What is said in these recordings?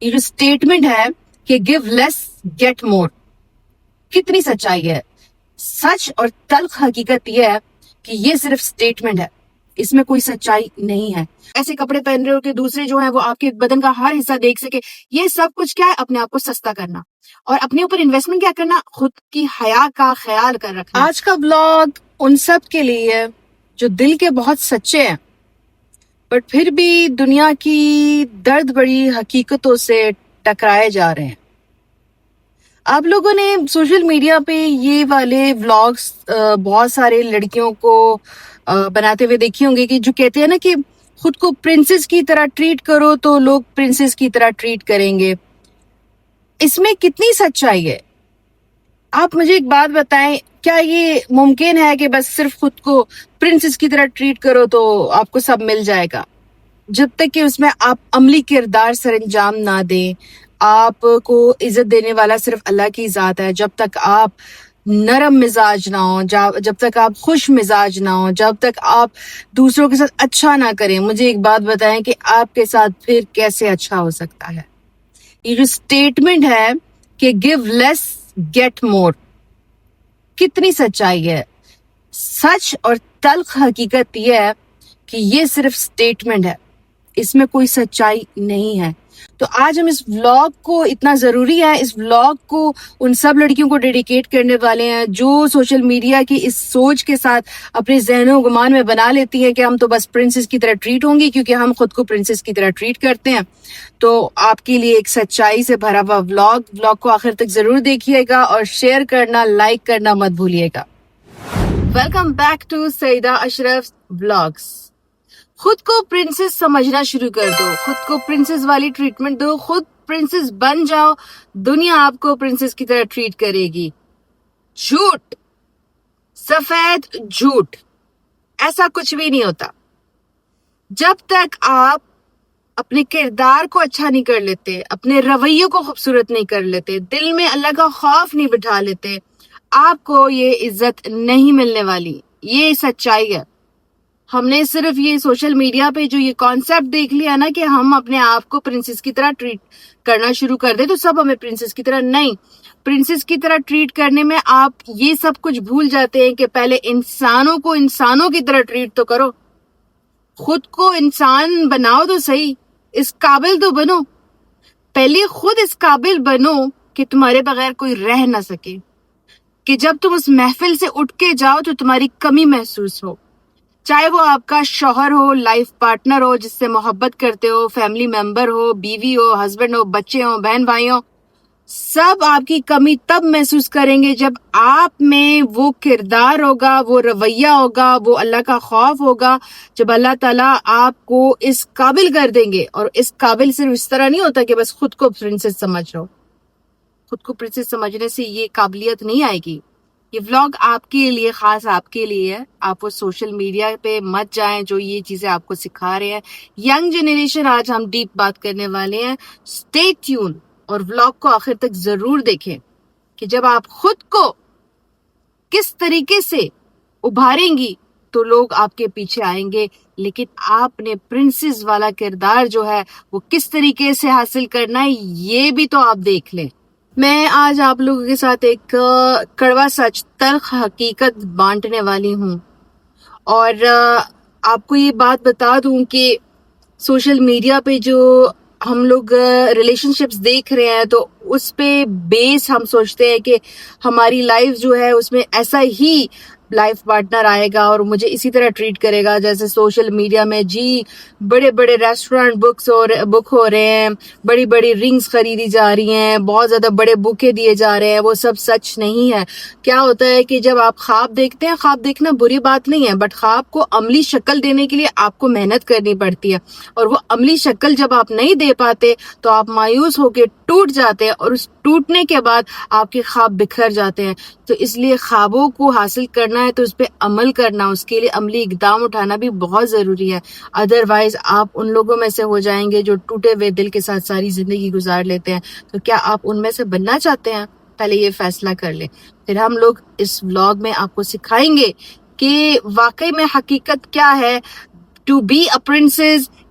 یہ جو اسٹیٹمنٹ ہے کہ گیو لیس گیٹ مور، کتنی سچائی ہے؟ سچ اور تلخ حقیقت یہ ہے کہ یہ صرف اسٹیٹمنٹ ہے، اس میں کوئی سچائی نہیں ہے۔ ایسے کپڑے پہن رہے ہو کہ دوسرے جو ہیں وہ آپ کے بدن کا ہر حصہ دیکھ سکے، یہ سب کچھ کیا ہے؟ اپنے آپ کو سستا کرنا اور اپنے اوپر انویسٹمنٹ کیا کرنا؟ خود کی حیا کا خیال کر رکھنا۔ آج کا بلاگ ان سب کے لیے ہے جو دل کے بہت سچے ہیں بٹ پھر بھی دنیا کی درد بڑی حقیقتوں سے ٹکرائے جا رہے ہیں۔ آپ لوگوں نے سوشل میڈیا پہ یہ والے ولاگس بہت سارے لڑکیوں کو بناتے ہوئے دیکھی ہوں گے کہ جو کہتے ہیں نا کہ خود کو پرنسس کی طرح ٹریٹ کرو تو لوگ پرنسس کی طرح ٹریٹ کریں گے۔ اس میں کتنی سچائی ہے؟ آپ مجھے ایک بات بتائیں، کیا یہ ممکن ہے کہ بس صرف خود کو پرنسس کی طرح ٹریٹ کرو تو آپ کو سب مل جائے گا؟ جب تک کہ اس میں آپ عملی کردار سر انجام نہ دیں، آپ کو عزت دینے والا صرف اللہ کی ذات ہے۔ جب تک آپ نرم مزاج نہ ہو، جب تک آپ خوش مزاج نہ ہو، جب تک آپ دوسروں کے ساتھ اچھا نہ کریں، مجھے ایک بات بتائیں کہ آپ کے ساتھ پھر کیسے اچھا ہو سکتا ہے؟ یہ جو اسٹیٹمنٹ ہے کہ گیو لیس گیٹ مور، کتنی سچائی ہے؟ سچ اور تلخ حقیقت یہ ہے کہ یہ صرف اسٹیٹمنٹ ہے، اس میں کوئی سچائی نہیں ہے۔ تو آج ہم اس ولاگ کو، اتنا ضروری ہے اس ولاگ کو ان سب لڑکیوں کو ڈیڈیکیٹ کرنے والے ہیں جو سوشل میڈیا کی اس سوچ کے ساتھ اپنے ذہن و گمان میں بنا لیتی ہیں کہ ہم تو بس پرنسس کی طرح ٹریٹ ہوں گی کیونکہ ہم خود کو پرنسس کی طرح ٹریٹ کرتے ہیں۔ تو آپ کے لیے ایک سچائی سے بھرا ہوا ولاگ کو آخر تک ضرور دیکھیے گا اور شیئر کرنا، لائک کرنا مت بھولیے گا۔ Welcome back to Syeda Ashraf vlogs. خود کو پرنسس سمجھنا شروع کر دو، خود کو پرنسس والی ٹریٹمنٹ دو، خود پرنسس بن جاؤ، دنیا آپ کو پرنسس کی طرح ٹریٹ کرے گی۔ جھوٹ، سفید جھوٹ، ایسا کچھ بھی نہیں ہوتا۔ جب تک آپ اپنے کردار کو اچھا نہیں کر لیتے، اپنے رویوں کو خوبصورت نہیں کر لیتے، دل میں اللہ کا خوف نہیں بٹھا لیتے، آپ کو یہ عزت نہیں ملنے والی۔ یہ سچائی ہے۔ ہم نے صرف یہ سوشل میڈیا پہ جو یہ کانسیپٹ دیکھ لیا نا کہ ہم اپنے آپ کو پرنسس کی طرح ٹریٹ کرنا شروع کر دیں تو سب ہمیں پرنسس کی طرح، نہیں، پرنسس کی طرح ٹریٹ کرنے میں آپ یہ سب کچھ بھول جاتے ہیں کہ پہلے انسانوں کو انسانوں کی طرح ٹریٹ تو کرو، خود کو انسان بناؤ تو صحیح، اس قابل تو بنو، پہلے خود اس قابل بنو کہ تمہارے بغیر کوئی رہ نہ سکے، کہ جب تم اس محفل سے اٹھ کے جاؤ تو تمہاری کمی محسوس ہو، چاہے وہ آپ کا شوہر ہو، لائف پارٹنر ہو جس سے محبت کرتے ہو، فیملی ممبر ہو، بیوی ہو، ہسبینڈ ہو، بچے ہو، بہن بھائی ہو، سب آپ کی کمی تب محسوس کریں گے جب آپ میں وہ کردار ہوگا، وہ رویہ ہوگا، وہ اللہ کا خوف ہوگا، جب اللہ تعالیٰ آپ کو اس قابل کر دیں گے۔ اور اس قابل صرف اس طرح نہیں ہوتا کہ بس خود کو پرنسس سمجھ لو، خود کو پرنسس سمجھنے سے یہ قابلیت نہیں آئے گی۔ یہ ولاگ آپ کے لیے، خاص آپ کے لیے ہے۔ آپ وہ سوشل میڈیا پہ مت جائیں جو یہ چیزیں آپ کو سکھا رہے ہیں۔ ینگ جنریشن، آج ہم ڈیپ بات کرنے والے ہیں۔ اسٹے ٹیون اور ولاگ کو آخر تک ضرور دیکھیں کہ جب آپ خود کو کس طریقے سے ابھاریں گی تو لوگ آپ کے پیچھے آئیں گے، لیکن آپ نے پرنسس والا کردار جو ہے وہ کس طریقے سے حاصل کرنا ہے یہ بھی تو آپ دیکھ لیں۔ میں آج آپ لوگوں کے ساتھ ایک کڑوا سچ، تلخ حقیقت بانٹنے والی ہوں، اور آپ کو یہ بات بتا دوں کہ سوشل میڈیا پہ جو ہم لوگ ریلیشن شپس دیکھ رہے ہیں تو اس پہ بیس ہم سوچتے ہیں کہ ہماری لائف جو ہے اس میں ایسا ہی لائف پارٹنر آئے گا اور مجھے اسی طرح ٹریٹ کرے گا جیسے سوشل میڈیا میں جی بڑے بڑے ریسٹورینٹ بک ہو رہے ہیں، بڑی بڑی رنگز خریدی جا رہی ہیں، بہت زیادہ بڑے بوکے دیے جا رہے ہیں۔ وہ سب سچ نہیں ہے۔ کیا ہوتا ہے کہ جب آپ خواب دیکھتے ہیں، خواب دیکھنا بری بات نہیں ہے، بٹ خواب کو عملی شکل دینے کے لیے آپ کو محنت کرنی پڑتی ہے، اور وہ عملی شکل جب آپ نہیں دے پاتے تو آپ مایوس ہو کے ٹوٹ جاتے ہیں، اور اس ٹوٹنے کے بعد آپ کے خواب بکھر جاتے ہیں۔ تو اس لیے خوابوں کو حاصل کرنا ہے تو اس پہ عمل کرنا، اس کے لیے عملی اقدام اٹھانا بھی بہت ضروری ہے۔ ادروائز آپ ان لوگوں میں سے ہو جائیں گے جو ٹوٹے ہوئے دل کے ساتھ ساری زندگی گزار لیتے ہیں۔ تو کیا آپ ان میں سے بننا چاہتے ہیں؟ پہلے یہ فیصلہ کر لیں۔ پھر ہم لوگ اس ولاگ میں آپ کو سکھائیں گے کہ واقعی میں حقیقت کیا ہے، to be a princess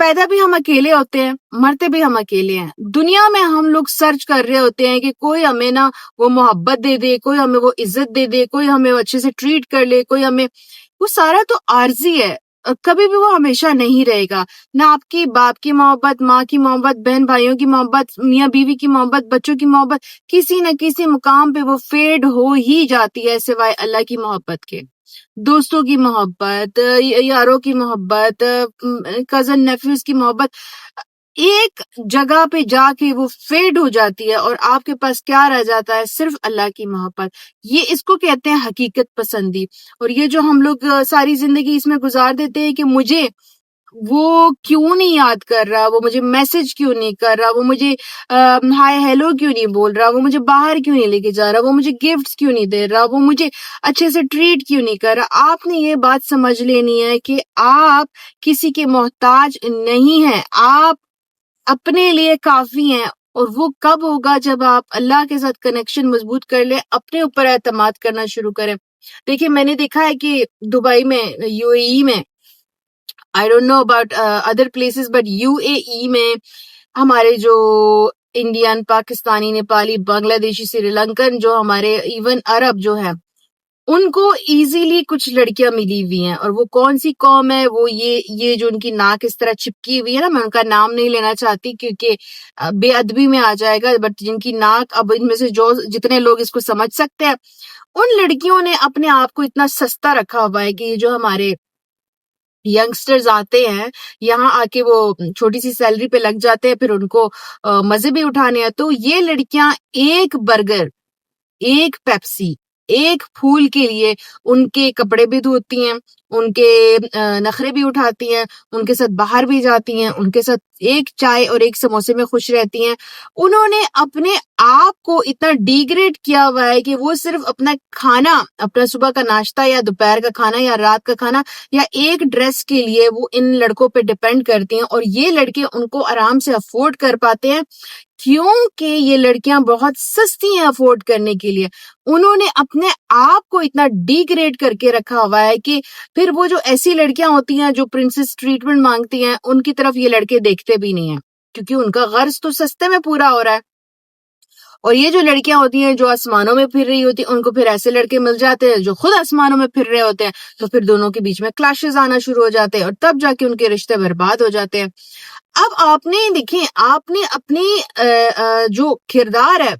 پیدا بھی ہم اکیلے ہوتے ہیں، مرتے بھی ہم اکیلے ہیں. دنیا میں ہم لوگ سرچ کر رہے ہوتے ہیں کہ کوئی ہمیں نا وہ محبت دے دے، کوئی ہمیں وہ عزت دے دے، کوئی ہمیں اچھے سے ٹریٹ کر لے، کوئی ہمیں، وہ سارا تو عارضی ہے. کبھی بھی وہ ہمیشہ نہیں رہے گا. نہ آپ کی باپ کی محبت، ماں کی محبت، بہن بھائیوں کی محبت، میاں بیوی کی محبت، بچوں کی محبت، کسی نہ کسی مقام پہ وہ فیڈ ہو ہی جاتی ہے سوائے اللہ کی محبت کے. دوستوں کی محبت، یاروں کی محبت، کزن نیفیوز کی محبت، ایک جگہ پہ جا کے وہ فیڈ ہو جاتی ہے اور آپ کے پاس کیا رہ جاتا ہے؟ صرف اللہ کی محبت. یہ اس کو کہتے ہیں حقیقت پسندی. اور یہ جو ہم لوگ ساری زندگی اس میں گزار دیتے ہیں کہ مجھے وہ کیوں نہیں یاد کر رہا، وہ مجھے میسج کیوں نہیں کر رہا، وہ مجھے ہائے ہیلو کیوں نہیں بول رہا، وہ مجھے باہر کیوں نہیں لے کے جا رہا، وہ مجھے گفٹس کیوں نہیں دے رہا، وہ مجھے اچھے سے ٹریٹ کیوں نہیں کر رہا. آپ نے یہ بات سمجھ لینی ہے کہ آپ کسی کے محتاج نہیں ہیں، آپ اپنے لیے کافی ہیں. اور وہ کب ہوگا؟ جب آپ اللہ کے ساتھ کنیکشن مضبوط کر لیں، اپنے اوپر اعتماد کرنا شروع کریں. دیکھیں، میں نے دیکھا ہے کہ دبئی میں، یو اے ای میں، I don't know about other places, but UAE میں ہمارے جو انڈین، پاکستانی، نیپالی، بنگلہ دیشی، سری لنکن، جو ہمارے ایون عرب جو ہیں، ان کو ایزیلی کچھ لڑکیاں ملی ہوئی ہیں. اور وہ کون سی قوم ہے؟ وہ یہ جو ان کی ناک اس طرح چپکی ہوئی ہے نا، میں ان کا نام نہیں لینا چاہتی کیونکہ بے ادبی میں آ جائے گا، بٹ جن کی ناک، اب ان میں سے جو جتنے لوگ اس کو سمجھ سکتے ہیں، ان لڑکیوں نے اپنے آپ کو اتنا سستا رکھا ہوا ہے کہ یہ جو ہمارے ینگسٹرز آتے ہیں یہاں آ کے، وہ چھوٹی سی سیلری پہ لگ جاتے ہیں، پھر ان کو مزے بھی اٹھانے ہیں. تو یہ لڑکیاں ایک برگر، ایک پیپسی، ایک پھول کے لیے ان کے کپڑے بھی دھوتی ہیں، ان کے نخرے بھی اٹھاتی ہیں، ان کے ساتھ باہر بھی جاتی ہیں، ان کے ساتھ ایک چائے اور ایک سموسے میں خوش رہتی ہیں. انہوں نے اپنے آپ کو اتنا ڈیگریڈ کیا ہوا ہے کہ وہ صرف اپنا کھانا، اپنا صبح کا ناشتہ یا دوپہر کا کھانا یا رات کا کھانا یا ایک ڈریس کے لیے وہ ان لڑکوں پہ ڈیپینڈ کرتی ہیں. اور یہ لڑکے ان کو آرام سے افورڈ کر پاتے ہیں کیونکہ یہ لڑکیاں بہت سستی ہیں افورڈ کرنے کے لیے. انہوں نے اپنے آپ کو اتنا ڈیگریڈ کر کے رکھا ہوا ہے کہ پھر وہ جو ایسی لڑکیاں ہوتی ہیں جو پرنسس ٹریٹمنٹ مانگتی ہیں، ان کی طرف یہ لڑکے دیکھتے بھی نہیں ہیں کیونکہ ان کا غرض تو سستے میں پورا ہو رہا ہے. اور یہ جو لڑکیاں ہوتی ہیں جو آسمانوں میں پھر رہی ہوتی ہیں، ان کو پھر ایسے لڑکے مل جاتے ہیں جو خود آسمانوں میں پھر رہے ہوتے ہیں، تو پھر دونوں کے بیچ میں کلاشز آنا شروع ہو جاتے ہیں اور تب جا کے ان کے رشتے برباد ہو جاتے ہیں. اب آپ نے دیکھیں، آپ نے اپنی جو کردار ہے،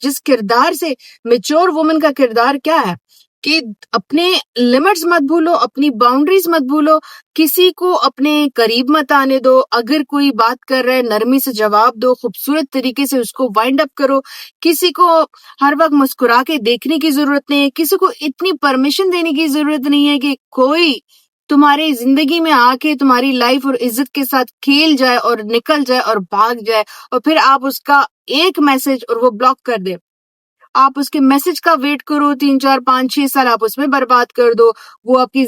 جس کردار سے میچور وومن کا کردار کیا ہے کہ اپنے لمٹس مت بھولو، اپنی باؤنڈریز مت بھولو، کسی کو اپنے قریب مت آنے دو. اگر کوئی بات کر رہے نرمی سے جواب دو، خوبصورت طریقے سے اس کو وائنڈ اپ کرو. کسی کو ہر وقت مسکرا کے دیکھنے کی ضرورت نہیں ہے، کسی کو اتنی پرمیشن دینے کی ضرورت نہیں ہے کہ کوئی تمہاری زندگی میں آ کے تمہاری لائف اور عزت کے ساتھ کھیل جائے اور نکل جائے اور بھاگ جائے اور پھر آپ اس کا ایک میسج اور وہ بلاک کر دے. آپ اس کے میسج کا ویٹ کرو 3 4 5 6 سال آپ اس میں برباد کر دو. وہ آپ کی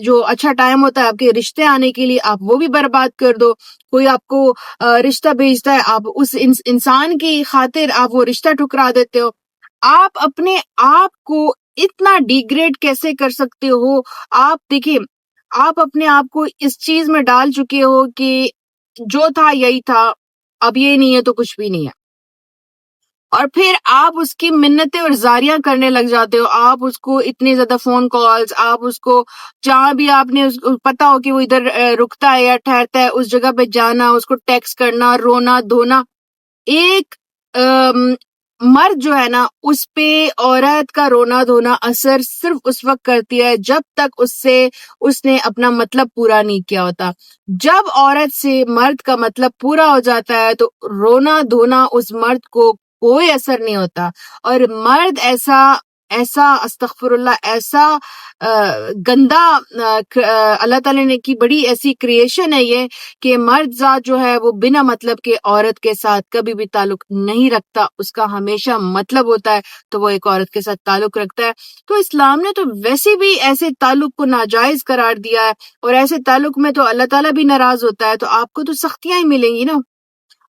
جو اچھا ٹائم ہوتا ہے آپ کے رشتے آنے کے لیے، آپ وہ بھی برباد کر دو. کوئی آپ کو رشتہ بھیجتا ہے، آپ اس انسان کی خاطر آپ وہ رشتہ ٹھکرا دیتے ہو. آپ اپنے آپ کو اتنا ڈیگریڈ کیسے کر سکتے ہو؟ آپ دیکھیں، آپ اپنے آپ کو اس چیز میں ڈال چکے ہو کہ جو تھا یہی تھا، اب یہ نہیں ہے تو کچھ بھی نہیں ہے. اور پھر آپ اس کی منتیں اور زاریاں کرنے لگ جاتے ہو. آپ اس کو اتنے زیادہ فون کالز، آپ اس کو جہاں بھی آپ نے پتا ہو کہ وہ ادھر رکتا ہے یا ٹھہرتا ہے اس جگہ پہ جانا، اس کو ٹیکسٹ کرنا، رونا دھونا. ایک مرد جو ہے نا، اس پہ عورت کا رونا دھونا اثر صرف اس وقت کرتی ہے جب تک اس نے اپنا مطلب پورا نہیں کیا ہوتا. جب عورت سے مرد کا مطلب پورا ہو جاتا ہے تو رونا دھونا اس مرد کو کوئی اثر نہیں ہوتا. اور مرد ایسا استغفر اللہ، ایسا گندا اللہ تعالیٰ نے کی بڑی ایسی کریشن ہے یہ کہ مرد ذات جو ہے وہ بنا مطلب کے عورت کے ساتھ کبھی بھی تعلق نہیں رکھتا. اس کا ہمیشہ مطلب ہوتا ہے تو وہ ایک عورت کے ساتھ تعلق رکھتا ہے. تو اسلام نے تو ویسے بھی ایسے تعلق کو ناجائز قرار دیا ہے، اور ایسے تعلق میں تو اللہ تعالیٰ بھی ناراض ہوتا ہے. تو آپ کو تو سختیاں ہی ملیں گی نا.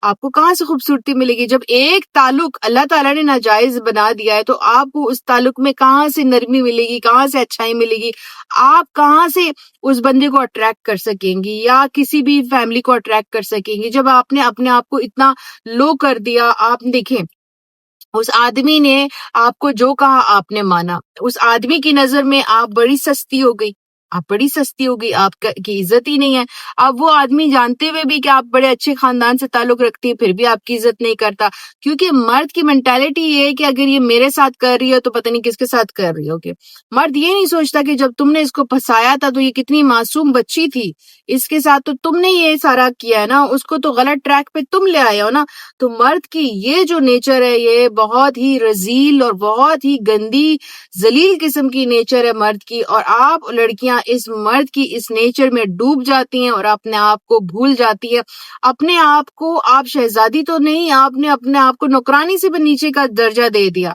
آپ کو کہاں سے خوبصورتی ملے گی؟ جب ایک تعلق اللہ تعالیٰ نے ناجائز بنا دیا ہے تو آپ کو اس تعلق میں کہاں سے نرمی ملے گی، کہاں سے اچھائی ملے گی؟ آپ کہاں سے اس بندے کو اٹریکٹ کر سکیں گی یا کسی بھی فیملی کو اٹریکٹ کر سکیں گی جب آپ نے اپنے آپ کو اتنا لو کر دیا؟ آپ دیکھیں اس آدمی نے آپ کو جو کہا آپ نے مانا، اس آدمی کی نظر میں آپ بڑی سستی ہو گئی، آپ بڑی سستی ہو گئی، آپ کی عزت ہی نہیں ہے۔ اب وہ آدمی جانتے ہوئے بھی کہ آپ بڑے اچھے خاندان سے تعلق رکھتی ہیں پھر بھی آپ کی عزت نہیں کرتا، کیونکہ مرد کی مینٹالٹی یہ ہے کہ اگر یہ میرے ساتھ کر رہی ہے تو پتہ نہیں کس کے ساتھ کر رہی ہوگی۔ مرد یہ نہیں سوچتا کہ جب تم نے اس کو پھنسایا تھا تو یہ کتنی معصوم بچی تھی، اس کے ساتھ تو تم نے یہ سارا کیا ہے نا، اس کو تو غلط ٹریک پہ تم لے آئے ہو نا۔ تو مرد کی یہ جو نیچر ہے یہ بہت ہی رذیل اور بہت ہی گندی ذلیل قسم کی نیچر ہے مرد کی، اور آپ لڑکیاں اس مرد کی اس نیچر میں ڈوب جاتی ہیں اور اپنے آپ کو بھول جاتی ہے۔ اپنے آپ کو آپ شہزادی تو نہیں، آپ نے اپنے آپ کو نوکرانی سے بھی نیچے کا درجہ دے دیا،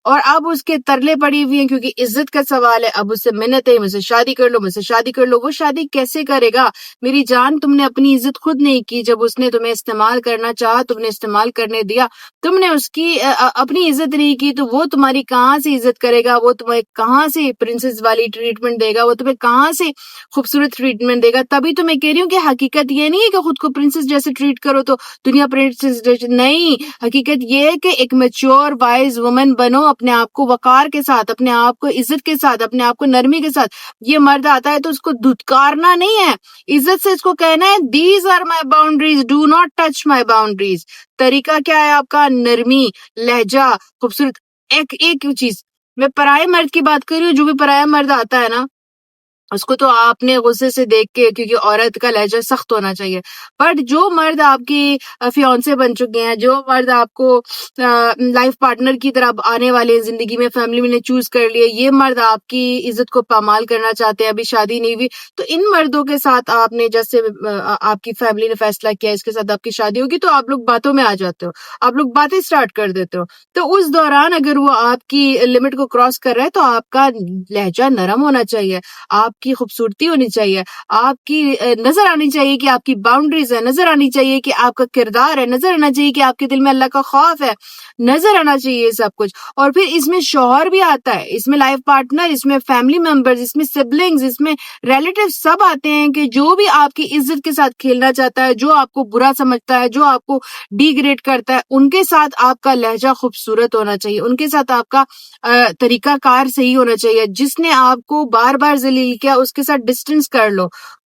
اور اب اس کے ترلے پڑی ہوئی ہیں کیونکہ عزت کا سوال ہے۔ اب اس سے منتیں، مجھ سے شادی کر لو، مجھ سے شادی کر لو۔ وہ شادی کیسے کرے گا میری جان؟ تم نے اپنی عزت خود نہیں کی، جب اس نے تمہیں استعمال کرنا چاہا تم نے استعمال کرنے دیا، تم نے اس کی اپنی عزت نہیں کی تو وہ تمہاری کہاں سے عزت کرے گا؟ وہ تمہیں کہاں سے پرنسس والی ٹریٹمنٹ دے گا؟ وہ تمہیں کہاں سے خوبصورت ٹریٹمنٹ دے گا؟ تبھی تو میں کہہ رہی ہوں کہ حقیقت یہ نہیں ہے کہ خود کو پرنسس جیسے ٹریٹ کرو تو دنیا پرنسس جیسے، نہیں، حقیقت یہ ہے کہ ایک میچور وائز وومن بنو، اپنے آپ کو وقار کے ساتھ، اپنے آپ کو عزت کے ساتھ، اپنے آپ کو نرمی کے ساتھ۔ یہ مرد آتا ہے تو اس کو دھتکارنا نہیں ہے، عزت سے اس کو کہنا ہے these are my boundaries, do not touch my boundaries. طریقہ کیا ہے آپ کا؟ نرمی، لہجہ، خوبصورت۔ ایک چیز میں پرائے مرد کی بات کر رہی ہوں، جو بھی پرایا مرد آتا ہے نا اس کو تو آپ نے غصے سے دیکھ کے، کیونکہ عورت کا لہجہ سخت ہونا چاہیے، بٹ جو مرد آپ کی فیونسے بن چکے ہیں، جو مرد آپ کو لائف پارٹنر کی طرح آنے والے ہیں زندگی میں، فیملی میں نے چوز کر لیے، یہ مرد آپ کی عزت کو پامال کرنا چاہتے ہیں، ابھی شادی نہیں ہوئی، تو ان مردوں کے ساتھ آپ نے جیسے آپ کی فیملی نے فیصلہ کیا اس کے ساتھ آپ کی شادی ہوگی تو آپ لوگ باتوں میں آ جاتے ہو، آپ لوگ باتیں سٹارٹ کر دیتے ہو، تو اس دوران اگر وہ آپ کی لمٹ کو کراس کر رہا ہے تو آپ کا لہجہ نرم ہونا چاہیے، آپ کی خوبصورتی ہونی چاہیے، آپ کی نظر آنی چاہیے کہ آپ کی باؤنڈریز ہے، نظر آنی چاہیے کہ آپ کا کردار ہے، نظر آنا چاہیے کہ آپ کے دل میں اللہ کا خوف ہے، نظر آنا چاہیے سب کچھ۔ اور پھر اس میں شوہر بھی آتا ہے، اس میں لائف پارٹنر، اس میں فیملی ممبرز، اس میں سبلنگز، اس میں ریلیٹیو سب آتے ہیں کہ جو بھی آپ کی عزت کے ساتھ کھیلنا چاہتا ہے، جو آپ کو برا سمجھتا ہے، جو آپ کو ڈی گریڈ کرتا ہے، ان کے ساتھ آپ کا لہجہ خوبصورت ہونا چاہیے، ان کے ساتھ آپ کا طریقہ کار صحیح ہونا چاہیے۔ جس نے آپ کو بار بار ذلیل کیا اس کے ساتھ ڈسٹینس کر لو،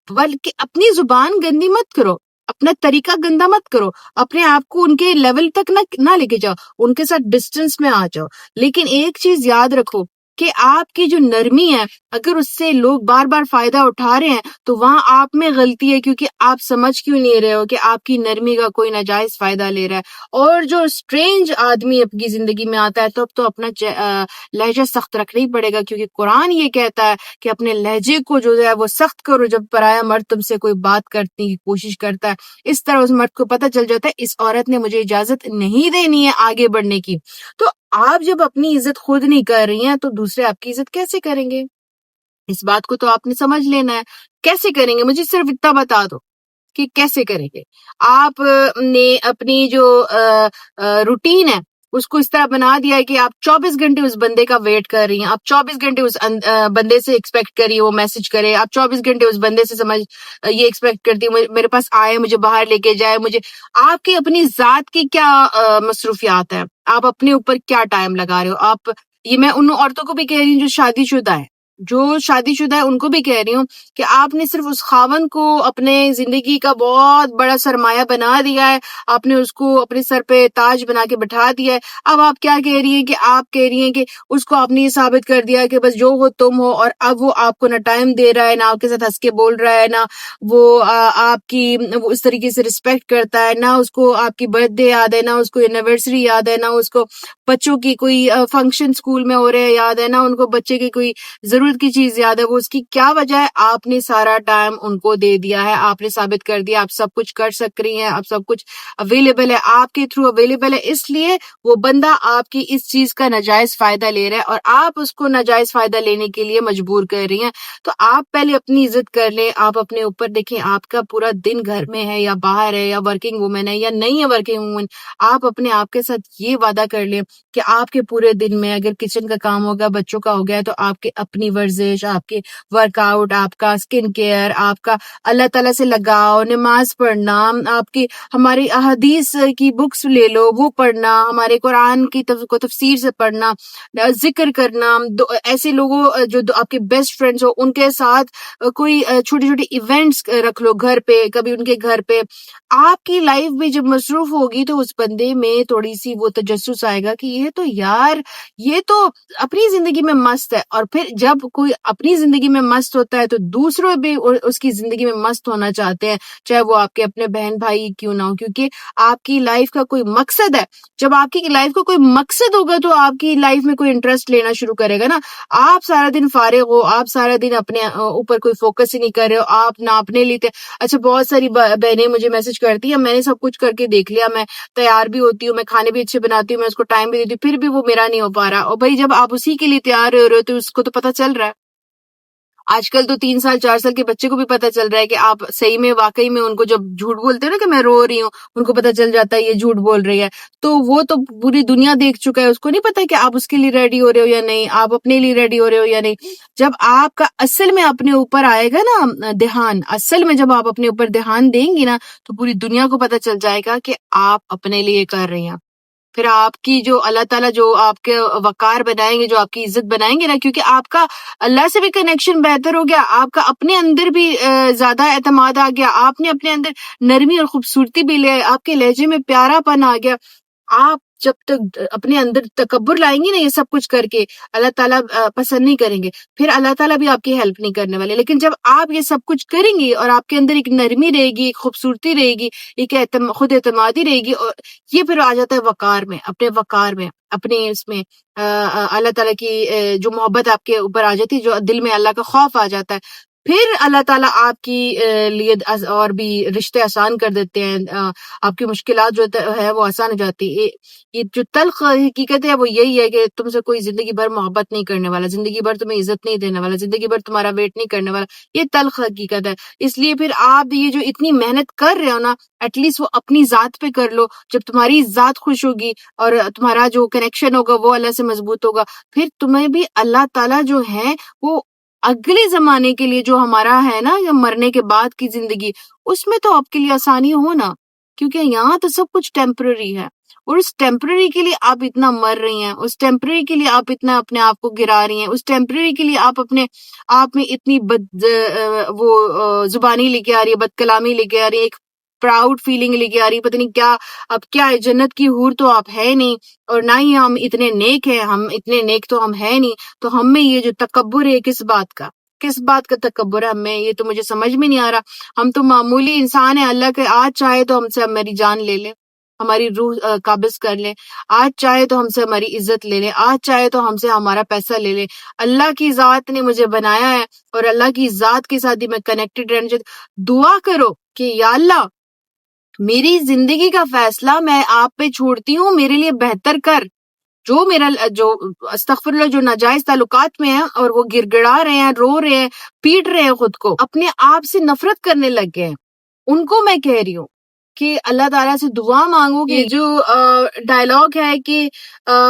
بلکہ اپنی زبان گندی مت کرو، اپنا طریقہ گندا مت کرو، اپنے آپ کو ان کے لیول تک نہ لے کے جاؤ، ان کے ساتھ ڈسٹینس میں آ جاؤ۔ لیکن ایک چیز یاد رکھو کہ آپ کی جو نرمی ہے اگر اس سے لوگ بار بار فائدہ اٹھا رہے ہیں تو وہاں آپ میں غلطی ہے، کیونکہ آپ سمجھ کیوں نہیں رہے ہو کہ آپ کی نرمی کا کوئی ناجائز فائدہ لے رہا ہے۔ اور جو اسٹرینج آدمی اپنی زندگی میں آتا ہے تو اب تو اپنا لہجہ سخت رکھنا ہی پڑے گا، کیونکہ قرآن یہ کہتا ہے کہ اپنے لہجے کو جو ہے وہ سخت کرو جب پرایا مرد تم سے کوئی بات کرنے کی کوشش کرتا ہے، اس طرح اس مرد کو پتہ چل جاتا ہے اس عورت نے مجھے اجازت نہیں دینی ہے آگے بڑھنے کی۔ تو آپ جب اپنی عزت خود نہیں کر رہی ہیں تو دوسرے آپ کی عزت کیسے کریں گے؟ اس بات کو تو آپ نے سمجھ لینا ہے، کیسے کریں گے؟ مجھے صرف اتنا بتا دو کہ کیسے کریں گے۔ آپ نے اپنی جو روٹین ہے اس کو اس طرح بنا دیا ہے کہ آپ 24 گھنٹے اس بندے کا ویٹ کر رہی ہیں، آپ 24 گھنٹے اس بندے سے ایکسپیکٹ کریے وہ میسج کرے، آپ 24 گھنٹے اس بندے سے یہ ایکسپیکٹ کرتی ہوں میرے پاس آئے، مجھے باہر لے کے جائے، مجھے۔ آپ کی اپنی ذات کی کیا مصروفیات ہیں؟ آپ اپنے اوپر کیا ٹائم لگا رہے ہو؟ آپ یہ میں ان عورتوں کو بھی کہہ رہی ہوں جو شادی شدہ ہے، ان کو بھی کہہ رہی ہوں کہ آپ نے صرف اس خاوند کو اپنے زندگی کا بہت بڑا سرمایہ بنا دیا ہے، آپ نے اس کو اپنے سر پہ تاج بنا کے بٹھا دیا ہے۔ اب آپ کیا کہہ رہی ہیں کہ آپ کہہ رہی ہیں کہ اس کو آپ نے یہ ثابت کر دیا کہ بس جو ہو تم ہو، اور اب وہ آپ کو نہ ٹائم دے رہا ہے، نہ آپ کے ساتھ ہنس کے بول رہا ہے، نہ وہ آپ کی وہ اس طریقے سے رسپیکٹ کرتا ہے، نہ اس کو آپ کی برتھ ڈے یاد ہے، نہ اس کو اینیورسری یاد ہے، نہ اس کو بچوں کی کوئی فنکشن اسکول میں ہو رہے ہیں یاد ہے، نہ ان کو بچے کی کوئی ضرورت ضرورت کی چیز یاد ہے. وہ اس کی کیا وجہ ہے؟ آپ نے سارا ٹائم ان کو دے دیا ہے, آپ نے ثابت کر دیا آپ سب کچھ کر سک رہی ہیں, آپ سب کچھ اویلیبل ہے, آپ کے تھرو اویلیبل ہے, اس لیے وہ بندہ آپ کی اس چیز کا ناجائز فائدہ لے رہا ہے اور آپ اس کو ناجائز فائدہ لینے کے لیے مجبور کر رہی ہیں. تو آپ پہلے اپنی عزت کر لیں, آپ اپنے اوپر دیکھیں آپ کا پورا دن گھر میں ہے یا باہر ہے یا ورکنگ وومن ہے یا نہیں ہے ورکنگ وومن, آپ اپنے آپ کے ساتھ یہ وعدہ کر لیں کہ آپ کے پورے دن میں اگر کچن کا کام ہوگا, بچوں کا ہو گیا, تو آپ کے اپنی ورزش, آپ کے ورک آؤٹ, آپ کا اسکن کیئر, آپ کا اللہ تعالیٰ سے لگاؤ, نماز پڑھنا, آپ کی ہماری احادیث کی بکس لے لو وہ پڑھنا, ہمارے قرآن کی کو تفسیر سے پڑھنا, ذکر کرنا, ایسے لوگوں جو آپ کے بیسٹ فرینڈز ہو ان کے ساتھ کوئی چھوٹی چھوٹی ایونٹس رکھ لو گھر پہ, کبھی ان کے گھر پہ. آپ کی لائف بھی جب مصروف ہوگی تو اس بندے میں تھوڑی سی وہ تجسس آئے گا کہ یہ تو یار یہ تو اپنی زندگی میں مست ہے. اور پھر جب کوئی اپنی زندگی میں مست ہوتا ہے تو دوسروں بھی اس کی زندگی میں مست ہونا چاہتے ہیں, چاہے وہ آپ کے اپنے بہن بھائی کیوں نہ ہو, کیونکہ آپ کی لائف کا کوئی مقصد ہے. جب آپ کی لائف کا کوئی مقصد ہوگا تو آپ کی لائف میں کوئی انٹرسٹ لینا شروع کرے گا نا. آپ سارا دن فارغ ہو, آپ سارا دن اپنے اوپر کوئی فوکس ہی نہیں کر رہے ہو, آپ نہ اپنے لیے. اچھا بہت ساری بہنیں مجھے میسج کرتی ہیں, میں نے سب کچھ کر کے دیکھ لیا, میں تیار بھی ہوتی ہوں, میں کھانے بھی اچھے بناتی ہوں, میں اس کو ٹائم بھی دیتی ہوں, پھر بھی وہ میرا نہیں ہو پا رہا. اور بھائی جب آپ اسی کے لیے تیار ہو رہے ہو تو اس کو تو پتہ چل رہا ہے. آج کل تو 3 سال 4 سال کے بچے کو بھی پتہ چل رہا ہے کہ آپ صحیح میں واقعی میں ان کو جب جھوٹ بولتے ہیں نا کہ میں رو رہی ہوں, ان کو پتہ چل جاتا ہے یہ جھوٹ بول رہی ہے. تو وہ تو پوری دنیا دیکھ چکا ہے, اس کو نہیں پتا کہ آپ اس کے لیے ریڈی ہو رہے ہو یا نہیں, آپ اپنے لیے ریڈی ہو رہے ہو یا نہیں. جب آپ کا اصل میں اپنے اوپر آئے گا نا دھیان, اصل میں جب آپ اپنے اوپر دھیان دیں گی نا تو پوری دنیا کو پتہ چل جائے گا کہ آپ اپنے لیے کر رہی ہیں. پھر آپ کی جو اللہ تعالیٰ جو آپ کے وقار بنائیں گے, جو آپ کی عزت بنائیں گے نا, کیونکہ آپ کا اللہ سے بھی کنیکشن بہتر ہو گیا, آپ کا اپنے اندر بھی زیادہ اعتماد آ گیا, آپ نے اپنے اندر نرمی اور خوبصورتی بھی لے, آپ کے لہجے میں پیارا پن آ گیا. آپ جب تک اپنے اندر تکبر لائیں گی نا یہ سب کچھ کر کے, اللہ تعالیٰ پسند نہیں کریں گے, پھر اللہ تعالیٰ بھی آپ کی ہیلپ نہیں کرنے والے. لیکن جب آپ یہ سب کچھ کریں گی اور آپ کے اندر ایک نرمی رہے گی, ایک خوبصورتی رہے گی, ایک خود اعتمادی رہے گی, اور یہ پھر آ جاتا ہے وقار میں, اپنے وقار میں, اپنے اس میں اللہ تعالیٰ کی جو محبت آپ کے اوپر آ جاتی ہے, جو دل میں اللہ کا خوف آ جاتا ہے, پھر اللہ تعالیٰ آپ کی لیے اور بھی رشتے آسان کر دیتے ہیں, آپ کی مشکلات جو ہے وہ آسان ہو جاتی ہے. یہ جو تلخ حقیقت ہے وہ یہی ہے کہ تم سے کوئی زندگی بھر محبت نہیں کرنے والا, زندگی بھر تمہیں عزت نہیں دینے والا, زندگی بھر تمہارا ویٹ نہیں کرنے والا. یہ تلخ حقیقت ہے. اس لیے پھر آپ یہ جو اتنی محنت کر رہے ہو نا, ایٹ لیسٹ وہ اپنی ذات پہ کر لو. جب تمہاری ذات خوش ہوگی اور تمہارا جو کنیکشن ہوگا وہ اللہ سے مضبوط ہوگا, پھر تمہیں بھی اللہ تعالیٰ جو ہے وہ اگلے زمانے کے لیے جو ہمارا ہے نا یا مرنے کے بعد کی زندگی, اس میں تو آپ کے لیے آسانی ہو نا, کیونکہ یہاں تو سب کچھ ٹیمپرری ہے. اور اس ٹیمپرری کے لیے آپ اتنا مر رہی ہیں, اس ٹیمپرری کے لیے آپ اتنا اپنے آپ کو گرا رہی ہیں, اس ٹیمپرری کے لیے آپ اپنے آپ میں اتنی وہ زبانی لے کے آ رہی ہے, بد کلامی لے کے آ رہی ہے, ایک پراؤڈ فیلنگ لے کے آ رہی ہے, پتہ نہیں کیا. اب کیا ہے, جنت کی حور تو آپ ہے نہیں, اور نہ ہی ہم اتنے نیک ہیں, ہم اتنے نیک تو ہم ہے نہیں. تو ہم میں یہ جو تکبر ہے کس بات کا تکبر ہے ہمیں, یہ تو مجھے سمجھ میں نہیں آ رہا. ہم تو معمولی انسان ہیں, اللہ کے آج چاہے تو ہم سے ہماری جان لے لے, ہماری روح قابض کر لے, آج چاہے تو ہم سے ہماری عزت لے لے, آج چاہے تو ہم سے ہمارا پیسہ لے لے. اللہ کی ذات نے مجھے بنایا ہے اور اللہ کی ذات کے ساتھ ہی میں کنیکٹڈ رہنا چاہتی. دعا کرو کہ یا اللہ میری زندگی کا فیصلہ میں آپ پہ چھوڑتی ہوں, میرے لیے بہتر کر. جو میرا جو استغفر اللہ جو ناجائز تعلقات میں ہیں اور وہ گر گڑا رہے ہیں, رو رہے ہیں, پیٹ رہے ہیں, خود کو اپنے آپ سے نفرت کرنے لگ گئے ہیں, ان کو میں کہہ رہی ہوں کہ اللہ تعالیٰ سے دعا مانگو کہ جو ڈائلاگ ہے کہ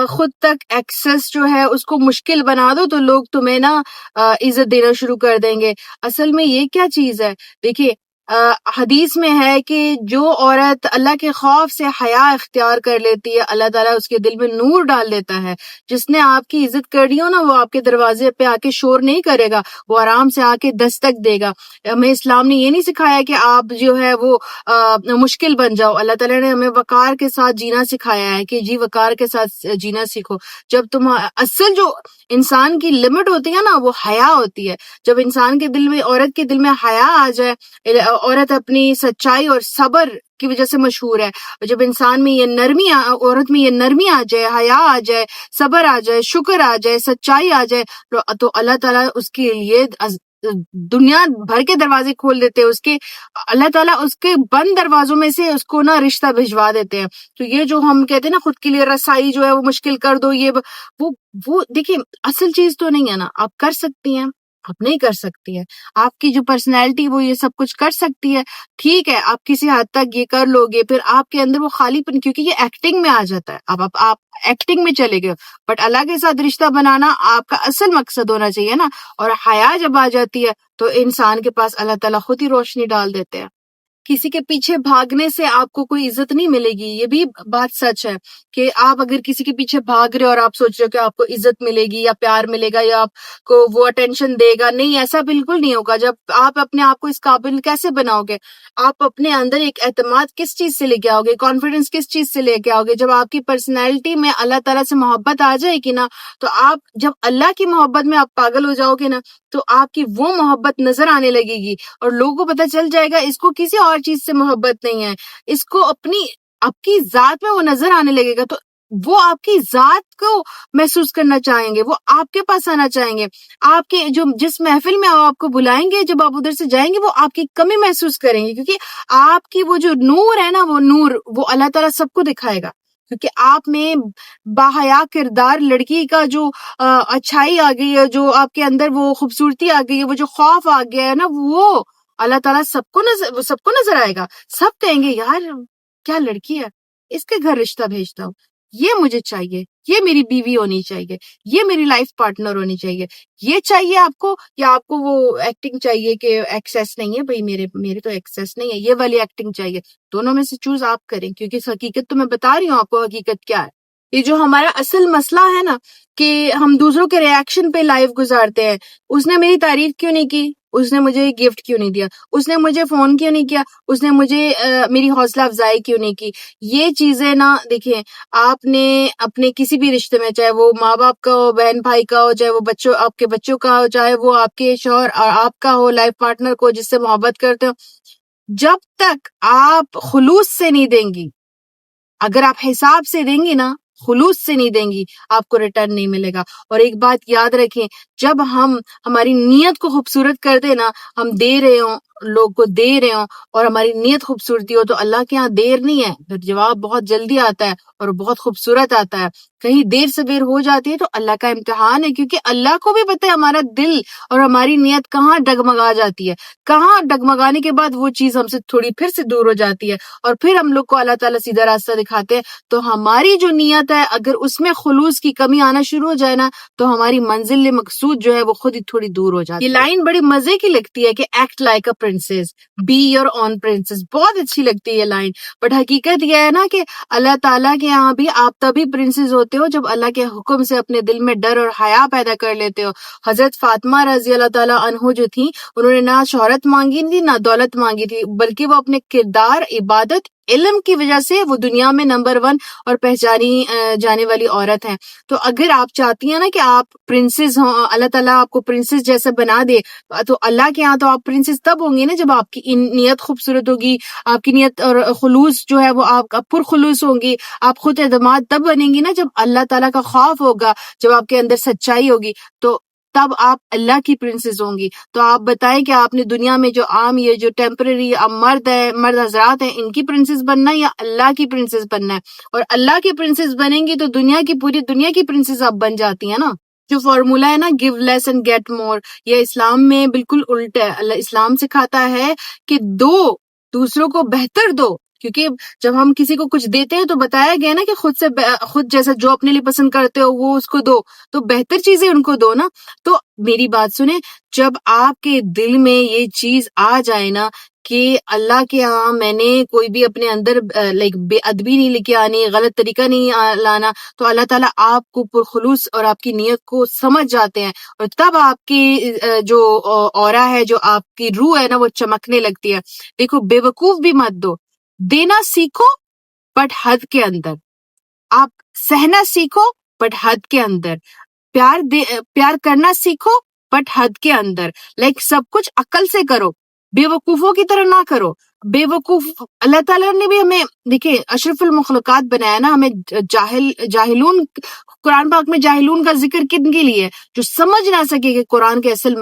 خود تک ایکسس جو ہے اس کو مشکل بنا دو تو لوگ تمہیں نا عزت دینا شروع کر دیں گے. اصل میں یہ کیا چیز ہے, دیکھیے حدیث میں ہے کہ جو عورت اللہ کے خوف سے حیا اختیار کر لیتی ہے, اللہ تعالیٰ اس کے دل میں نور ڈال دیتا ہے. جس نے آپ کی عزت کری ہو نا, وہ آپ کے دروازے پہ آ کے شور نہیں کرے گا, وہ آرام سے آ کے دستک دے گا. ہمیں اسلام نے یہ نہیں سکھایا کہ آپ جو ہے وہ مشکل بن جاؤ. اللہ تعالیٰ نے ہمیں وقار کے ساتھ جینا سکھایا ہے کہ جی وقار کے ساتھ جینا سیکھو. جب تم اصل جو انسان کی لمٹ ہوتی ہے نا وہ حیا ہوتی ہے. جب انسان کے دل میں, عورت کے دل میں حیا آ جائے, عورت اپنی سچائی اور صبر کی وجہ سے مشہور ہے. جب انسان میں یہ نرمی عورت میں یہ نرمی آ جائے، حیا آ جائے، صبر آ جائے، شکر آ جائے، سچائی آ جائے، تو اللہ تعالیٰ اس کے لیے دنیا بھر کے دروازے کھول دیتے ہیں. اس کے اللہ تعالیٰ اس کے بند دروازوں میں سے اس کو نا رشتہ بھجوا دیتے ہیں. تو یہ جو ہم کہتے ہیں نا خود کے لیے رسائی جو ہے وہ مشکل کر دو، یہ وہ دیکھیے اصل چیز تو نہیں ہے نا. آپ کر سکتی ہیں، آپ نہیں کر سکتی ہے. آپ کی جو پرسنالٹی وہ یہ سب کچھ کر سکتی ہے، ٹھیک ہے، آپ کسی حد تک یہ کر لو گے، پھر آپ کے اندر وہ خالی پن، کیونکہ یہ ایکٹنگ میں آ جاتا ہے. اب آپ ایکٹنگ میں چلے گئے، بٹ اللہ کے ساتھ رشتہ بنانا آپ کا اصل مقصد ہونا چاہیے نا. اور حیا جب آ جاتی ہے تو انسان کے پاس اللہ تعالیٰ خود ہی روشنی ڈال دیتے ہیں. کسی کے پیچھے بھاگنے سے آپ کو کوئی عزت نہیں ملے گی. یہ بھی بات سچ ہے کہ آپ اگر کسی کے پیچھے بھاگ رہے اور آپ سوچ رہے ہو کہ آپ کو عزت ملے گی یا پیار ملے گا یا آپ کو وہ اٹینشن دے گا، نہیں، ایسا بالکل نہیں ہوگا. جب آپ اپنے آپ کو اس قابل کیسے بناؤ گے؟ آپ اپنے اندر ایک اعتماد کس چیز سے لے کے آؤ گے؟ کانفیڈنس کس چیز سے لے کے آؤ گے؟ جب آپ کی پرسنالٹی میں اللہ تعالیٰ سے محبت آ جائے گی نا، تو آپ جب اللہ کی محبت میں آپ پاگل ہو جاؤ گے نا، تو آپ کی وہ محبت نظر آنے لگے گی اور لوگوں کو پتہ چل جائے گا اس کو کسی اور چیز سے محبت نہیں ہے، اس کو آپ کی ذات میں وہ نظر آنے لگے گا. تو وہ آپ کی ذات کو محسوس کرنا چاہیں گے، وہ آپ کے پاس آنا چاہیں گے. آپ کے جس محفل میں آپ کو بلائیں گے، جب آپ ادھر سے جائیں گے، وہ آپ کی کمی محسوس کریں گے، کیونکہ آپ کی وہ جو نور ہے نا، وہ نور وہ اللہ تعالیٰ سب کو دکھائے گا. کیونکہ آپ میں باحیا کردار لڑکی کا جو اچھائی آ گئی ہے، جو آپ کے اندر وہ خوبصورتی آ گئی ہے، وہ جو خوف آ گیا ہے نا، وہ اللہ تعالیٰ سب کو نظر آئے گا. سب کہیں گے یار کیا لڑکی ہے، اس کے گھر رشتہ بھیجتا ہوں، یہ مجھے چاہیے، یہ میری بیوی ہونی چاہیے، یہ میری لائف پارٹنر ہونی چاہیے. یہ چاہیے آپ کو، یا آپ کو وہ ایکٹنگ چاہیے کہ ایکسیس نہیں ہے بھائی، میرے تو ایکسیس نہیں ہے، یہ والی ایکٹنگ چاہیے. دونوں میں سے چوز آپ کریں، کیونکہ حقیقت تو میں بتا رہی ہوں آپ کو حقیقت کیا ہے. یہ جو ہمارا اصل مسئلہ ہے نا کہ ہم دوسروں کے ریاکشن پہ لائف گزارتے ہیں. اس نے میری تعریف کیوں نہیں کی؟ اس نے مجھے گفٹ کیوں نہیں دیا؟ اس نے مجھے فون کیوں نہیں کیا؟ اس نے مجھے میری حوصلہ افزائی کیوں نہیں کی؟ یہ چیزیں نا دیکھیں، آپ نے اپنے کسی بھی رشتے میں، چاہے وہ ماں باپ کا ہو، بہن بھائی کا ہو، چاہے وہ آپ کے بچوں کا ہو، چاہے وہ آپ کے شوہر اور آپ کا ہو، لائف پارٹنر کو جس سے محبت کرتے ہو، جب تک آپ خلوص سے نہیں دیں گی، اگر آپ حساب سے دیں گی نا، خلوص سے نہیں دیں گی، آپ کو ریٹرن نہیں ملے گا. اور ایک بات یاد رکھیں، جب ہم ہماری نیت کو خوبصورت کر دیں نا، ہم دے رہے ہوں، لوگ کو دے رہے ہوں، اور ہماری نیت خوبصورتی ہو، تو اللہ کے ہاں دیر نہیں ہے، پھر جواب بہت جلدی آتا ہے اور بہت خوبصورت آتا ہے. کہیں دیر سے دیر ہو جاتی ہے تو اللہ کا امتحان ہے، کیونکہ اللہ کو بھی پتہ ہے ہمارا دل اور ہماری نیت کہاں ڈگمگا جاتی ہے، کہاں ڈگمگانے کے بعد وہ چیز ہم سے تھوڑی پھر سے دور ہو جاتی ہے، اور پھر ہم لوگ کو اللہ تعالیٰ سیدھا راستہ دکھاتے ہیں. تو ہماری جو نیت ہے، اگر اس میں خلوص کی کمی آنا شروع ہو جائے نا، تو ہماری منزل مقصود جو ہے وہ خود ہی تھوڑی دور ہو جاتی ہے. یہ لائن بڑی مزے کی لگتی ہے کہ act like a princess, be your own princess, بہت اچھی لگتی ہے یہ لائن. بٹ حقیقت یہ ہے نا کہ اللہ تعالیٰ کے یہاں بھی آپ تبھی پرنسس ہوتے ہو جب اللہ کے حکم سے اپنے دل میں ڈر اور حیا پیدا کر لیتے ہو. حضرت فاطمہ رضی اللہ تعالیٰ عنہ جو تھی، انہوں نے نہ شہرت مانگی تھی نہ دولت مانگی تھی، بلکہ وہ اپنے کردار، عبادت، علم کی وجہ سے وہ دنیا میں نمبر 1 اور پہچانی جانے والی عورت ہیں. تو اگر آپ چاہتی ہیں نا کہ آپ پرنسس ہوں، اللہ تعالیٰ آپ کو پرنسس جیسا بنا دے، تو اللہ کے ہاں تو آپ پرنسس تب ہوں گی نا جب آپ کی نیت خوبصورت ہوگی، آپ کی نیت اور خلوص جو ہے وہ آپ کا پرخلوص ہوں گی. آپ خود اعتماد تب بنیں گی نا جب اللہ تعالیٰ کا خوف ہوگا، جب آپ کے اندر سچائی ہوگی، تو تب آپ اللہ کی پرنسس ہوں گی. تو آپ بتائیں کہ آپ نے دنیا میں جو عام یہ جو ٹیمپرری مرد حضرات ہیں، ان کی پرنسس بننا ہے یا اللہ کی پرنسس بننا ہے؟ اور اللہ کی پرنسس بنیں گی تو پوری دنیا کی پرنسس آپ بن جاتی ہیں نا. جو فارمولا ہے نا give less and get more, یہ اسلام میں بالکل الٹا ہے. اللہ اسلام سکھاتا ہے کہ دوسروں کو بہتر دو، کیونکہ جب ہم کسی کو کچھ دیتے ہیں تو بتایا گیا نا کہ خود جیسا جو اپنے لیے پسند کرتے ہو وہ اس کو دو، تو بہتر چیزیں ان کو دو نا. تو میری بات سنیں، جب آپ کے دل میں یہ چیز آ جائے نا کہ اللہ کے ہاں میں نے کوئی بھی اپنے اندر بے ادبی نہیں لے کے آنی، غلط طریقہ نہیں لانا، تو اللہ تعالیٰ آپ کو پرخلوص اور آپ کی نیت کو سمجھ جاتے ہیں، اور تب آپ کی جو اورا ہے، جو آپ کی روح ہے نا، وہ چمکنے لگتی ہے. دیکھو، بے وقوف بھی مت دو، دینا سیکھو بٹ حد کے اندر. آپ سہنا سیکھو بٹ حد کے اندر. پیار کرنا سیکھو بٹ حد کے اندر. سب کچھ عقل سے کرو، بے وقوفوں کی طرح نہ کرو. بیوقوف. اللہ تعالیٰ نے بھی ہمیں دیکھیں اشرف المخلوقات بنایا نا, ہمیں جاہلون, قرآن پاک میں جاہلون کا ذکر کن کے لیے؟ جو سمجھ نہ سکے کہ قرآن کے اصل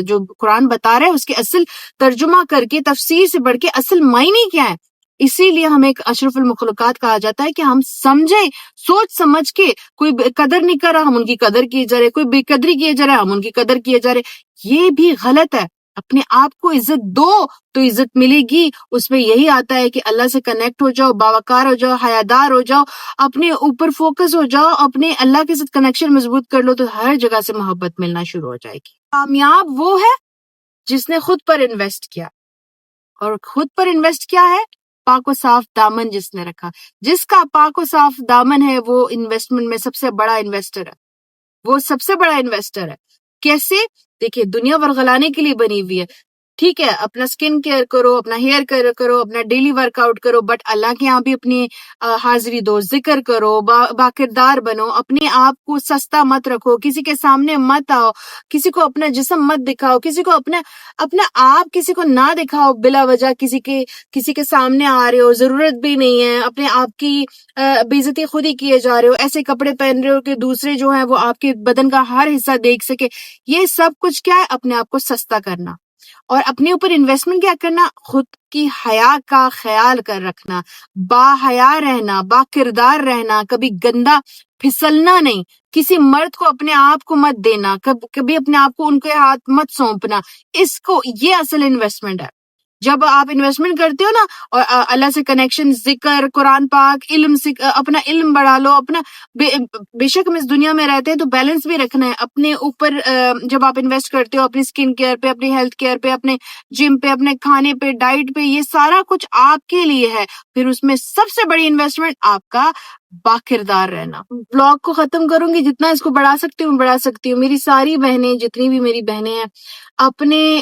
جو قرآن بتا رہا ہے اس کے اصل ترجمہ کر کے تفسیر سے بڑھ کے اصل معنی کیا ہے. اسی لیے ہمیں ایک اشرف المخلوقات کہا جاتا ہے کہ ہم سمجھے, سوچ سمجھ کے. کوئی قدر نہیں کر رہا ہم ان کی قدر کیے جا رہے, کوئی بے قدری کیے جا رہے ہم ان کی قدر کیے جا رہے. یہ بھی غلط ہے. اپنے آپ کو عزت دو تو عزت ملے گی. اس میں یہی آتا ہے کہ اللہ سے کنیکٹ ہو جاؤ, باوقار ہو جاؤ, حیادار ہو جاؤ, اپنے اوپر فوکس ہو جاؤ, اپنے اللہ کے ساتھ کنیکشن مضبوط کر لو تو ہر جگہ سے محبت ملنا شروع ہو جائے گی. کامیاب وہ ہے جس نے خود پر انویسٹ کیا, اور خود پر انویسٹ کیا ہے؟ پاک و صاف دامن جس نے رکھا. جس کا پاک و صاف دامن ہے وہ انویسٹمنٹ میں سب سے بڑا انویسٹر ہے, وہ سب سے بڑا انویسٹر ہے. کیسے؟ دیکھیے دنیا ورغلانے کے لیے بنی ہوئی ہے. ٹھیک ہے, اپنا سکن کیئر کرو, اپنا ہیئر کیئر کرو, اپنا ڈیلی ورک آؤٹ کرو, بٹ اللہ کے یہاں بھی اپنی حاضری دو, ذکر کرو, باکردار بنو. اپنے آپ کو سستا مت رکھو, کسی کے سامنے مت آؤ, کسی کو اپنا جسم مت دکھاؤ, کسی کو اپنا آپ کسی کو نہ دکھاؤ بلا وجہ. کسی کے سامنے آ رہے ہو, ضرورت بھی نہیں ہے, اپنے آپ کی بے عزتی خود ہی کیے جا رہے ہو, ایسے کپڑے پہن رہے ہو کہ دوسرے جو ہیں وہ آپ کے بدن کا ہر حصہ دیکھ سکے. یہ سب کچھ کیا ہے؟ اپنے آپ کو سستا کرنا. اور اپنے اوپر انویسٹمنٹ کیا کرنا؟ خود کی حیا کا خیال کر رکھنا, با حیا رہنا, با کردار رہنا, کبھی گندا پھسلنا نہیں, کسی مرد کو اپنے آپ کو مت دینا, کبھی اپنے آپ کو ان کے ہاتھ مت سونپنا. یہ اصل انویسٹمنٹ ہے. جب آپ انویسٹمنٹ کرتے ہو نا, اور اللہ سے کنیکشن, ذکر, قرآن پاک, علم, اپنا علم بڑھا لو, اپنا بے شک ہم اس دنیا میں رہتے ہیں تو بیلنس بھی رکھنا ہے اپنے اوپر. جب آپ انویسٹ کرتے ہو اپنی سکن کیئر پہ, اپنی ہیلتھ کیئر پہ, اپنے جم پہ, اپنے کھانے پہ, ڈائٹ پہ, یہ سارا کچھ آپ کے لیے ہے. پھر اس میں سب سے بڑی انویسٹمنٹ آپ کا باکردار رہنا. بلاگ کو ختم کروں گی, جتنا اس کو بڑھا سکتی ہوں بڑھا سکتی ہوں. میری ساری بہنیں, جتنی بھی میری بہنیں ہیں, اپنے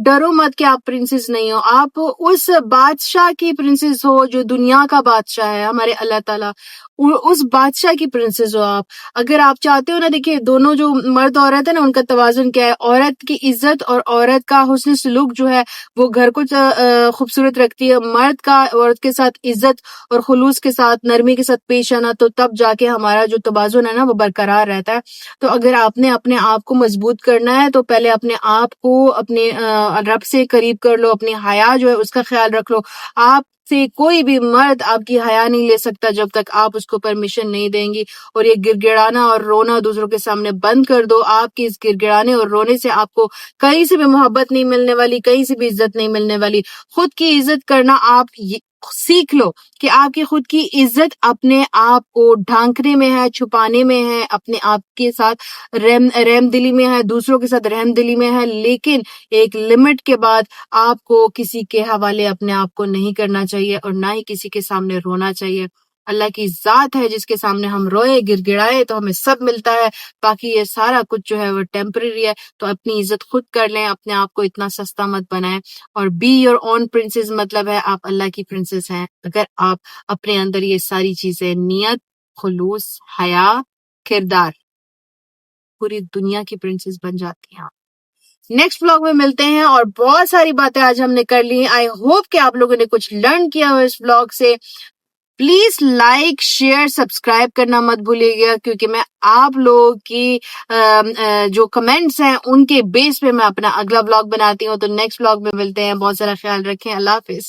ڈرو مت کہ آپ پرنسس نہیں ہو. آپ اس بادشاہ کی پرنسس ہو جو دنیا کا بادشاہ ہے, ہمارے اللہ تعالیٰ, اس بادشاہ کی پرنسس ہو آپ. اگر آپ چاہتے ہو نا, دیکھیے دونوں جو مرد عورت ہے نا, ان کا توازن کیا ہے. عورت کی عزت اور عورت کا حسن سلوک جو ہے وہ گھر کو خوبصورت رکھتی ہے. مرد کا عورت کے ساتھ عزت اور خلوص کے ساتھ, نرمی کے ساتھ پیش آنا, تو تب جا کے ہمارا جو توازن ہے نا وہ برقرار رہتا ہے. تو اگر آپ نے اپنے آپ کو مضبوط کرنا ہے تو پہلے اپنے آپ کو اپنے رب سے قریب کر لو, اپنی حیا جو ہے اس کا خیال رکھ لو. آپ سے کوئی بھی مرد آپ کی حیا نہیں لے سکتا جب تک آپ اس کو پرمیشن نہیں دیں گی. اور یہ گڑ گڑانا اور رونا دوسروں کے سامنے بند کر دو. آپ کی اس گڑ گڑانے اور رونے سے آپ کو کہیں سے بھی محبت نہیں ملنے والی, کہیں سے بھی عزت نہیں ملنے والی. خود کی عزت کرنا آپ سیکھ لو کہ آپ کی خود کی عزت اپنے آپ کو ڈھانکنے میں ہے, چھپانے میں ہے, اپنے آپ کے ساتھ رحم دلی میں ہے, دوسروں کے ساتھ رحم دلی میں ہے. لیکن ایک لمٹ کے بعد آپ کو کسی کے حوالے اپنے آپ کو نہیں کرنا چاہیے, اور نہ ہی کسی کے سامنے رونا چاہیے. اللہ کی ذات ہے جس کے سامنے ہم روئے, گر گڑائے تو ہمیں سب ملتا ہے. باقی یہ سارا کچھ جو ہے وہ ٹیمپرری ہے. تو اپنی عزت خود کر لیں, اپنے آپ کو اتنا سستا مت بنائیں. اور بی یور اون پرنسس مطلب ہے آپ اللہ کی پرنسس ہیں. اگر آپ اپنے اندر یہ ساری چیزیں, نیت, خلوص, حیا, کردار, پوری دنیا کی پرنسس بن جاتی ہیں. نیکسٹ بلاگ میں ملتے ہیں, اور بہت ساری باتیں آج ہم نے کر لی. آئی ہوپ کہ آپ لوگوں نے کچھ لرن کیا ہو اس بلاگ سے. پلیز لائک, شیئر, سبسکرائب کرنا مت بھولیے گا, کیونکہ میں آپ لوگوں کی جو کمنٹس ہیں ان کے بیس پہ میں اپنا اگلا بلاگ بناتی ہوں. تو نیکسٹ بلاگ میں ملتے ہیں. بہت سارا خیال رکھیں. اللہ حافظ.